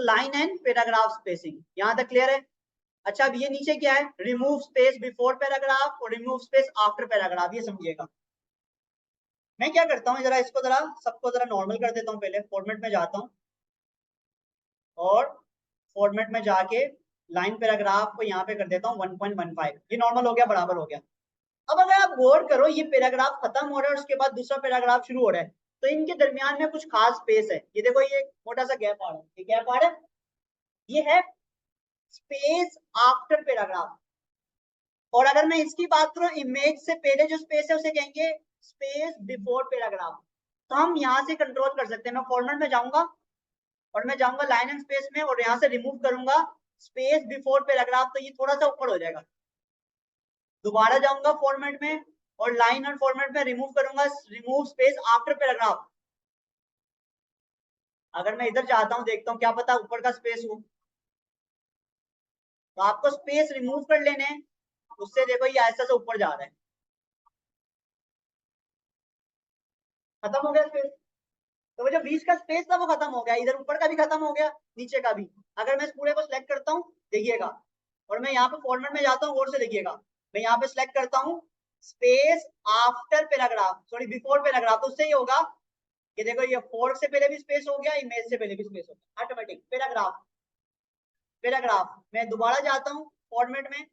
Line and paragraph spacing, यहां तक clear है? अच्छा अब ये नीचे क्या है, रिमूव स्पेस बिफोर पैराग्राफ और रिमूव स्पेस आफ्टर पैराग्राफ, ये समझिएगा। मैं क्या करता हूँ, जरा इसको जरा सबको जरा नॉर्मल कर देता हूँ, पहले फॉर्मेट में जाता हूँ और फॉर्मेट में जाके लाइन पैराग्राफ को यहाँ पे कर देता हूँ 1.15, ये नॉर्मल हो गया, बराबर हो गया। अब अगर आप गौर करो, ये पैराग्राफ खत्म हो रहा है और उसके बाद दूसरा पैराग्राफ शुरू हो रहा है, तो इनके दरमियान में कुछ खास स्पेस है। ये देखो, ये मोटा सा गैप आ रहा है, ये गैप आ रहा है, ये है स्पेस आफ्टर पैराग्राफ। और अगर मैं इसकी बात करूं, इमेज से पहले जो स्पेस है उसे कहेंगे स्पेस बिफोर पैराग्राफ। तो हम यहाँ से कंट्रोल कर सकते हैं। मैं फॉर्मेट में जाऊंगा और मैं जाऊंगा लाइन एंड स्पेस में और यहाँ से रिमूव करूंगा स्पेस बिफोर पैराग्राफ, तो ये थोड़ा सा ऊपर हो जाएगा। दोबारा जाऊंगा फॉर्मेट में और लाइन और फॉर्मेट में रिमूव करूंगा रिमूव स्पेस आफ्टर पैराग्राफ। अगर मैं इधर चाहता हूं, देखता हूं, क्या पता ऊपर का स्पेस हो, तो आपको स्पेस रिमूव कर लेने, उससे देखो ये ऐसा से ऊपर जा रहा है, खत्म हो गया स्पेस। तो वो जो बीच का स्पेस था वो खत्म हो गया, इधर ऊपर का भी खत्म हो गया, नीचे का भी। अगर मैं इस पूरे को सिलेक्ट करता हूँ, देखिएगा, और मैं यहाँ पे फॉर्मेट में जाता हूँ, और से देखिएगा, मैं यहाँ पे सिलेक्ट करता हूँ space after paragraph, sorry before paragraph, तो उससे ये होगा कि देखो ये फोर से पहले भी स्पेस हो गया, इमेज से पहले भी स्पेस हो गया, ऑटोमेटिक पैराग्राफ। पैराग्राफ मैं दोबारा जाता हूँ फॉर्मेट में,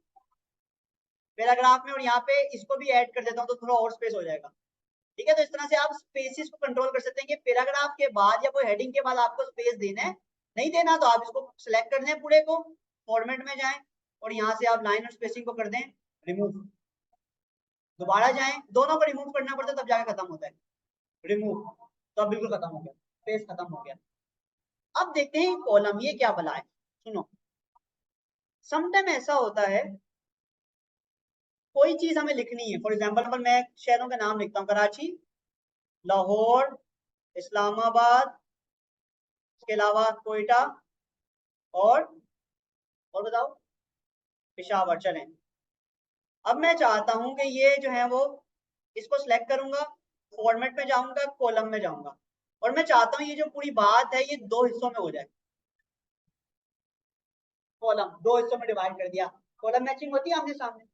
पैराग्राफ में, और यहाँ पे इसको भी ऐड कर देता हूँ, तो थोड़ा और स्पेस हो जाएगा। ठीक है, तो इस तरह से आप स्पेसिस को कंट्रोल कर सकते हैं कि पैराग्राफ के बाद या कोई हेडिंग के बाद आपको स्पेस देना है, नहीं देना तो आप इसको सिलेक्ट कर दें पूरे को, फॉर्मेट में जाएं और यहाँ से आप लाइन और स्पेसिंग को कर दें रिमूव। दोबारा जाएं, दोनों को रिमूव करना पड़ता है तब जाके खत्म होता है, रिमूव, तो अब बिल्कुल खत्म हो गया, स्पेस खत्म हो गया। अब देखते हैं कॉलम, ये क्या भला है। सुनो, समटाइम ऐसा होता है, कोई चीज हमें लिखनी है, फॉर एग्जाम्पल मैं शहरों के नाम लिखता हूँ, कराची, लाहौर, इस्लामाबाद, इसके अलावा कोयटा और बताओ पेशावर। चलें, अब मैं चाहता हूं कि ये जो है वो, इसको सिलेक्ट करूंगा, फॉर्मेट में जाऊंगा, कॉलम में जाऊंगा, और मैं चाहता हूं ये जो पूरी बात है ये दो हिस्सों में हो जाए। कॉलम दो हिस्सों में डिवाइड कर दिया, कॉलम मैचिंग होती है आमने सामने,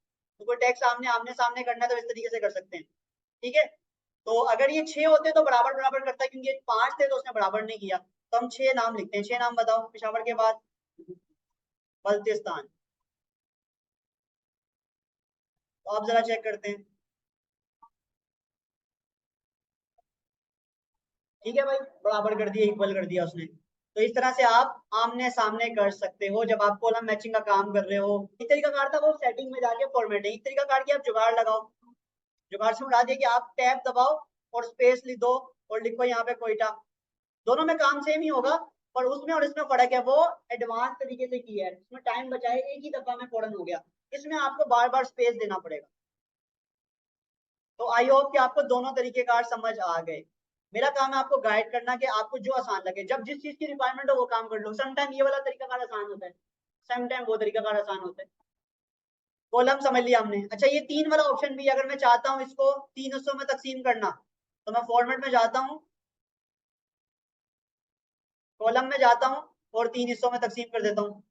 तो कोई टेक्स्ट आमने सामने करना है तो इस तरीके से कर सकते हैं। ठीक है, तो अगर ये 6 होते तो बराबर बराबर करता है, क्योंकि 5 थे तो उसने बराबर नहीं किया, तो हम 6 नाम लिखते हैं। 6 नाम बताओ पेशावर के बाद। बल्तिस्तान, तो आप जरा चेक करते हैं। ठीक है भाई, बराबर कर दिया, इक्वल कर दिया उसने। तो इस तरह से आप आमने सामने कर सकते हो जब आप कॉलम मैचिंग का काम कर रहे हो। एक तरीका कार था वो सेटिंग में जाके फॉर्मेट है, एक तरीका कार की आप जुगाड़ लगाओ, जुगाड़ से उड़ा दिया कि आप टैब दबाओ और स्पेस लिख दो और लिखो यहाँ पे कोयटा। दोनों में काम सेम ही होगा, पर उसमें और इसमें फर्क है, वो एडवांस तरीके से किया है, इसमें टाइम बचाए, एक ही दफा में फौरन हो गया, इसमें आपको बार बार स्पेस देना पड़ेगा। तो आई होप कि आपको दोनों तरीके कार समझ आ गए। मेरा काम है आपको गाइड करना कि आपको जो आसान लगे, जब जिस चीज की रिक्वायरमेंट हो वो काम कर लो। समटाइम ये वाला तरीका कार आसान होता है, समटाइम वो तरीका कार आसान होता है। कॉलम समझ लिया हमने। अच्छा, ये 3 वाला ऑप्शन भी, अगर मैं चाहता हूँ इसको 3 हिस्सों में तकसीम करना, तो मैं फॉर्मेट में जाता हूँ, कॉलम में जाता हूँ और 3 हिस्सों में तकसीम कर देता हूँ।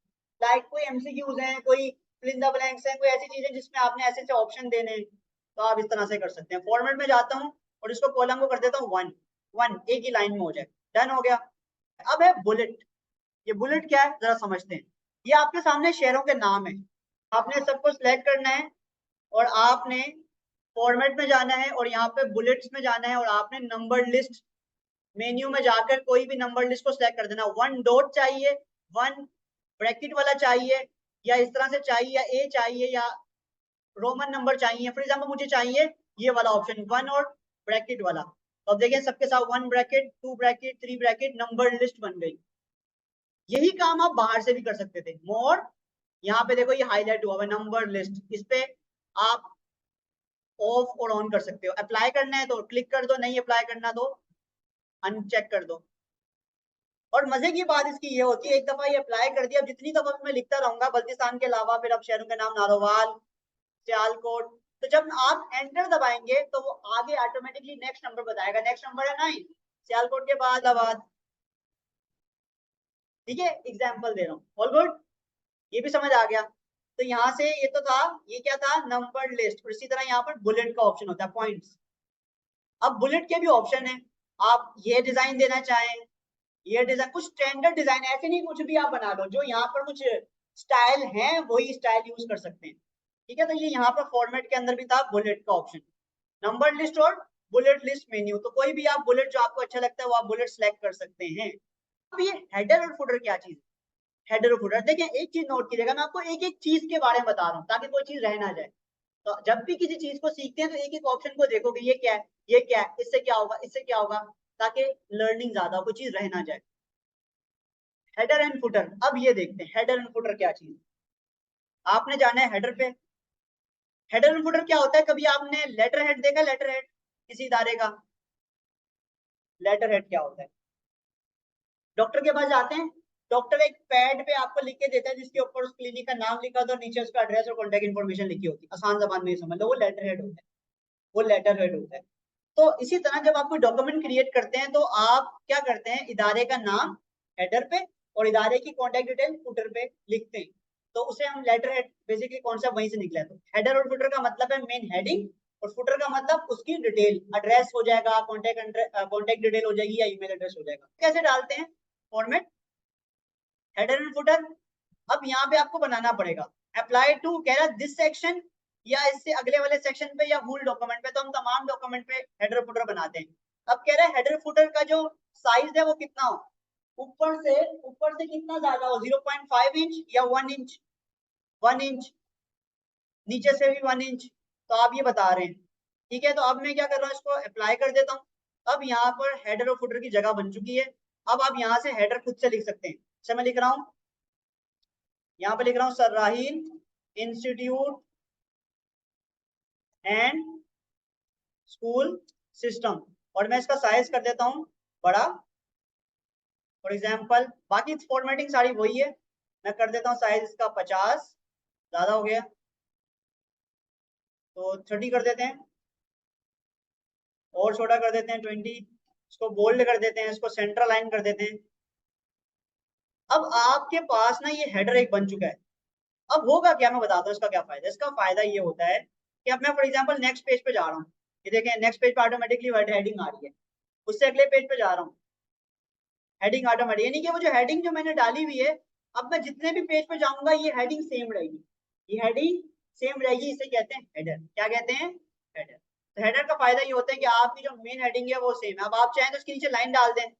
लाइक कोई एमसीक्यूज हैं, कोई फिल इन द ब्लैंक्स हैं, कोई ऐसी चीजें जिसमें आपने ऐसे ऑप्शन देने हैं, तो आप इस तरह से कर सकते हैं। फॉर्मेट में जाता हूँ और इसको कॉलम को कर देता हूँ 1 1, एक ही लाइन में हो जाए, डन हो गया। अब है बुलेट। ये बुलेट क्या है जरा समझते हैं। ये आपके सामने शहरों के नाम है, आपने सबको सिलेक्ट करना है और आपने फॉर्मेट में जाना है और यहाँ पे बुलेट्स में जाना है और आपने नंबर लिस्ट मेन्यू में जाकर कोई भी नंबर लिस्ट को सिलेक्ट कर देना। 1 डॉट चाहिए, 1 ब्रैकेट वाला चाहिए, या इस तरह से चाहिए, या ए चाहिए, या रोमन नंबर चाहिए। फॉर एग्जाम्पल मुझे चाहिए ये वाला ऑप्शन 1 और ब्रैकेट वाला, तो अब देखिए सबके साथ 1 bracket, 2 bracket, 3 bracket, number list बन गई। यही काम आप बाहर से भी कर सकते थे। मोर, यहाँ पे देखो ये हाईलाइट हुआ है नंबर लिस्ट, इस पे आप ऑफ और ऑन कर सकते हो। अप्लाई करना है तो क्लिक कर दो, नहीं अप्लाई करना तो अनचेक कर दो। और मजे की बात इसकी ये होती है, एक दफा ये अप्लाई कर दिया, जितनी दफा मैं लिखता रहूंगा बल्तिस्तान के अलावा फिर अब शहरों के नाम नारोवाल, सियालकोट, तो जब आप एंटर दबाएंगे तो वो आगे ऑटोमेटिकली नेक्स्ट नंबर बताएगा। नेक्स्ट नंबर है 9, सियालकोट के बाद इलाहाबाद, ठीक है, एग्जाम्पल दे रहा हूँ। ऑल गुड, ये भी समझ आ गया। तो यहाँ से ये तो था, ये क्या था, नंबर लिस्ट। और इसी तरह यहाँ पर बुलेट का ऑप्शन होता है, पॉइंट्स। अब बुलेट के भी ऑप्शन है, आप ये डिजाइन देना चाहें, ये डिजाइन, कुछ स्टैंडर्ड डिजाइन, ऐसे नहीं कुछ भी आप बना लो, जो यहाँ पर कुछ स्टाइल है वही स्टाइल यूज कर सकते हैं। ठीक है, तो ये यहाँ पर फॉर्मेट के अंदर भी था बुलेट का ऑप्शन, नंबर लिस्ट और बुलेट लिस्ट मेन्यू। तो कोई भी आप बुलेट जो आपको अच्छा लगता है वो आप बुलेट सेलेक्ट कर सकते हैं। अब ये हेडर और फुटर क्या चीज, हेडर और फुटर देखें, एक चीज नोट कीजिएगा, मैं आपको एक एक चीज के बारे में बता रहा हूँ ताकि कोई चीज रह ना जाए। तो जब भी किसी चीज को सीखते हैं तो एक एक ऑप्शन को देखोगे, ये क्या है, ये क्या है, इससे क्या होगा, इससे क्या होगा, ताकि लर्निंग ज्यादा हो, कोई चीज रह ना जाए। हेडर एंड फुटर, अब ये देखते हैं हेडर एंड फुटर क्या चीज। आपने जाना है हेडर पे। हेडर एंड फुटर क्या होता है, कभी आपने लेटर हेड देखा, लेटर हेड किसी इदारे का, लेटर हेड क्या होता है, डॉक्टर के पास जाते हैं, डॉक्टर एक पैड पे आपको लिख के देता है जिसके ऊपर उस क्लिनिक का नाम लिखा होता है और नीचे उसका एड्रेस और कॉन्टेक्ट इन्फॉर्मेशन लिखी होती है, आसान जबान में समझ लो, वो लेटर हेड होता है, वो लेटर हेड होता है। तो इसी तरह जब आप कोई डॉक्यूमेंट क्रिएट करते हैं तो आप क्या करते हैं, इदारे का नाम हेडर पे और इदारे की कॉन्टेक्ट डिटेल फुटर पे लिखते हैं, तो उसे हम लेटर हेड, बेसिकली कॉन्सेप्ट वहीं से निकला है। तो हेडर और फुटर का मतलब है मेन हेडिंग, और फुटर का मतलब उसकी डिटेल, एड्रेस हो जाएगा, कॉन्टेक्ट डिटेल हो जाएगी या ईमेल एड्रेस हो जाएगा। कैसे डालते हैं फॉर्मेट, हेडर एंड फुटर। अब यहाँ पे आपको बनाना पड़ेगा, अप्लाई टू कह रहा है दिस सेक्शन या इससे अगले वाले सेक्शन पे या मूल डॉक्यूमेंट पे, तो हम तमाम डॉक्यूमेंट पे हेडर फुटर बनाते हैं। अब कह रहा है हेडर फुटर का जो साइज है वो कितना हो, ऊपर से कितना ज्यादा हो, 0.5 इंच या 1 इंच, 1 इंच, नीचे से भी 1 इंच, तो आप ये बता रहे हैं। ठीक है, तो अब मैं क्या कर रहा हूँ, इसको अप्लाई कर देता हूँ। अब यहाँ पर हेडर और फुटर की जगह बन चुकी है। अब आप यहाँ से हेडर खुद से लिख सकते हैं, जैसे मैं लिख रहा हूँ, यहाँ पे लिख रहा हूँ सरराहील इंस्टीट्यूट एंड स्कूल सिस्टम, और मैं इसका साइज कर देता हूँ बड़ा, फॉर एग्जाम्पल। बाकी फॉर्मेटिंग सारी वही है, मैं कर देता हूँ साइज इसका 50, ज्यादा हो गया तो 30 कर देते हैं, और छोटा कर देते हैं 20, इसको बोल्ड कर देते हैं, इसको सेंट्रल लाइन कर देते हैं। अब आपके पास ना ये हेडर एक बन चुका है। अब होगा क्या, मैं बताता हूँ इसका क्या फायदा। इसका फायदा ये होता है कि अब मैं फॉर एग्जाम्पल नेक्स्ट पेज पे जा रहा हूँ, ये देखें नेक्स्ट पेज पे ऑटोमेटिकली हेडिंग आ रही है, उससे अगले पेज पे जा रहा हूँ, हेडिंग ऑटोमेटिक, यानी कि वो जो हेडिंग जो मैंने डाली हुई है, अब मैं जितने भी पेज पे जाऊंगा ये हेडिंग सेम रहेगी, ये हेडिंग सेम रहेगी, इसे कहते हैं हेडर। क्या कहते हैं, हेडर। तो हेडर का फायदा ये होता है कि आपकी जो मेन हेडिंग है वो सेम है। अब आप चाहें तो इसके नीचे लाइन डाल दें,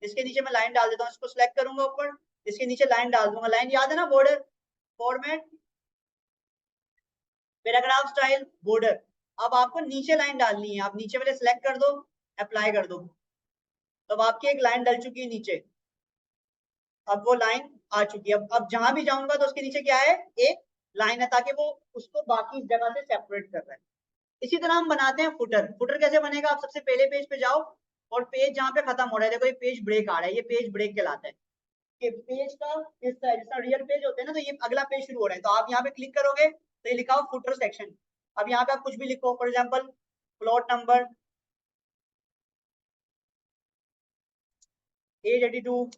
इसके नीचे मैं लाइन डाल देता हूँ, इसको सिलेक्ट करूंगा ऊपर, इसके नीचे लाइन डाल दूंगा, लाइन याद है ना, border, format, paragraph style, border. अब आपको नीचे लाइन डालनी है, आप नीचे वाले सिलेक्ट कर दो, अप्लाई कर दो, तब आपकी एक लाइन डल चुकी है नीचे। अब वो लाइन आ चुकी है, अब जहां भी जाऊंगा तो उसके नीचे क्या है, एक लाइन है, ताकि वो उसको बाकी जगह से सेपरेट कर रहा है। इसी तरह हम बनाते हैं फुटर। फुटर कैसे बनेगा, आप सबसे पहले पेज पे जाओ और पेज जहाँ पे खत्म हो रहा है, देखो ये पेज ब्रेक आ रहा है, ये पेज ब्रेक कहलाता है कि पेज का हिस्सा है, जैसा रियल पेज होते हैं ना, तो ये अगला पेज शुरू हो रहा है, तो आप यहाँ पे क्लिक करोगे तो ये लिखा हो फुटर सेक्शन। अब यहाँ पे आप कुछ भी लिखो, for example plot number A82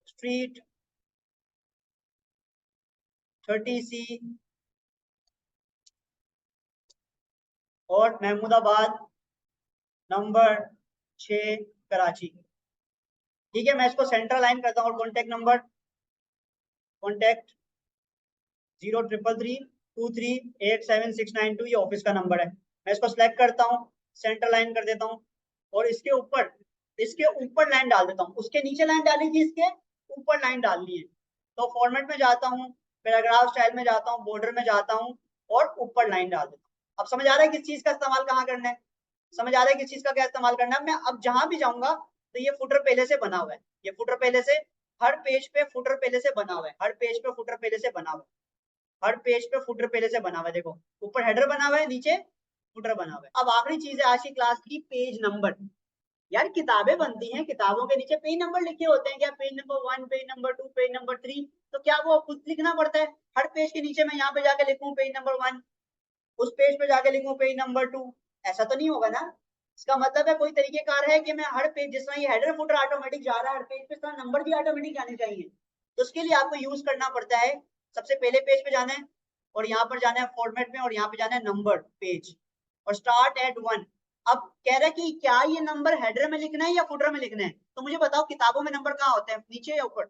street 30C और महमूदाबाद नंबर 6 कराची। ठीक है, मैं इसको सेंट्रल लाइन करता हूँ, और कॉन्टेक्ट नंबर, कॉन्टेक्ट 03338769 ये ऑफिस का नंबर है। मैं इसको सिलेक्ट करता हूँ, सेंट्रल लाइन कर देता हूँ, और इसके ऊपर लाइन डाल देता हूँ, उसके नीचे लाइन डाली थी, इसके ऊपर लाइन डालनी है। तो फॉर्मेट में जाता हूँ, पैराग्राफ स्टाइल में जाता हूँ, बॉर्डर में जाता हूँ, और ऊपर लाइन डाल देता हूँ। अब समझ आ रहा है किस चीज का इस्तेमाल कहाँ करना है, समझ आ रहा है किस चीज का क्या इस्तेमाल करना है। मैं अब जहां भी जाऊंगा तो ये फुटर पहले से बना हुआ है, ये फुटर पहले से, हर पेज पे फुटर पहले से बना हुआ है, हर पेज पे फुटर पहले से बना हुआ है, हर पेज पे फुटर पहले से बना हुआ है। देखो ऊपर हेडर बना हुआ है, नीचे फुटर बना हुआ है। अब आखिरी चीज है आज की क्लास की, पेज नंबर। यार किताबें बनती हैं, किताबों के नीचे पेज नंबर लिखे होते हैं, क्या page number 1, page number 2, page number 3, तो क्या वो खुद लिखना पड़ता है हर पेज के नीचे मैं यहाँ पे जाके लिखूं पेज नंबर 1, उस पेज पे जाके लिखूं पेज नंबर 2? ऐसा तो नहीं होगा ना। इसका मतलब है कोई तरीकेकार है कि मैं हर पेज, जिस तरह ये हेडर फुटर ऑटोमेटिक जा रहा है हर पेज पे, इस तरह नंबर भी ऑटोमेटिक जाने चाहिए। तो उसके लिए आपको यूज करना पड़ता है, सबसे पहले पेज पे जाना है और यहाँ पर जाना है फॉर्मेट में और यहाँ पे जाना है नंबर पेज और स्टार्ट एट 1। अब कह रहा है कि क्या ये नंबर हेडर में लिखना है या फुटर में लिखना है, तो मुझे बताओ किताबों में नंबर कहाँ होते हैं, नीचे या ऊपर?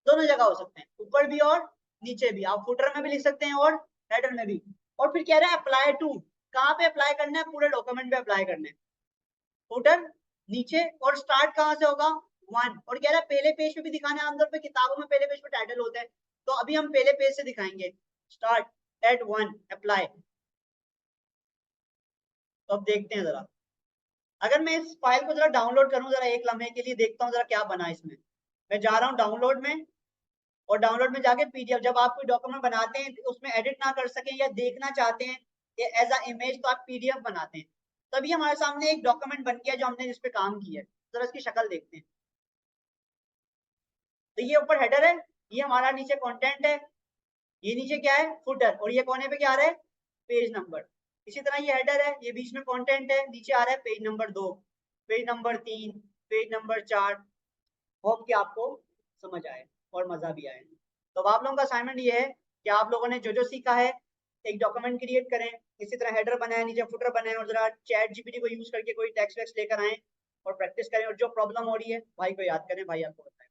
दोनों जगह हो सकते हैं, ऊपर भी और नीचे भी। आप फुटर में भी लिख सकते हैं और हेडर में भी। और फिर कह रहा है अप्लाई टू, कहाँ पे अप्लाई करना है? पूरे डॉक्यूमेंट पे अप्लाई करना है। फुटर नीचे और स्टार्ट कहाँ से होगा? 1। और कह रहा है पहले पेज पे भी दिखाना है, आमतौर पे किताबों में पहले पेज पे टाइटल होता है, तो अभी हम पहले पेज से दिखाएंगे। Start at 1 apply. तो अब देखते हैं जरा, अगर मैं इस फाइल को जरा डाउनलोड करूं जरा एक लम्हे के लिए, देखता हूँ जरा क्या बना इसमें। मैं जा रहा हूँ डाउनलोड में और डाउनलोड में जाके पीडीएफ, जब आप कोई डॉक्यूमेंट बनाते हैं उसमें एडिट ना कर सकें या देखना चाहते हैं एज अ इमेज, तो आप पीडीएफ बनाते हैं। तभी हमारे सामने एक डॉक्यूमेंट बन गया जो हमने जिस पे काम किया है। जरा इसकी शक्ल देखते हैं। तो ये ऊपर हेडर है, ये हमारा नीचे कंटेंट है, ये नीचे क्या है? फुटर, और ये कोने पे क्या आ रहा है? Page number. इसी तरह ये हेडर है, ये बीच में कंटेंट है, नीचे आ रहा है page number 2, page number 3, page number 4। Hope कि आपको समझ आए और मजा भी आए। तो अब आप लोगों का असाइनमेंट ये है कि आप लोगों ने जो जो सीखा है, एक डॉक्यूमेंट क्रिएट करें, इसी तरह हेडर बनाए, नीचे फुटर बनाए, और जरा चैट जीपीटी को यूज करके कोई टेक्स्ट वेक्स्ट लेकर आए और प्रैक्टिस करें, और जो प्रॉब्लम हो रही है भाई को याद करें, भाई आपको बताएं।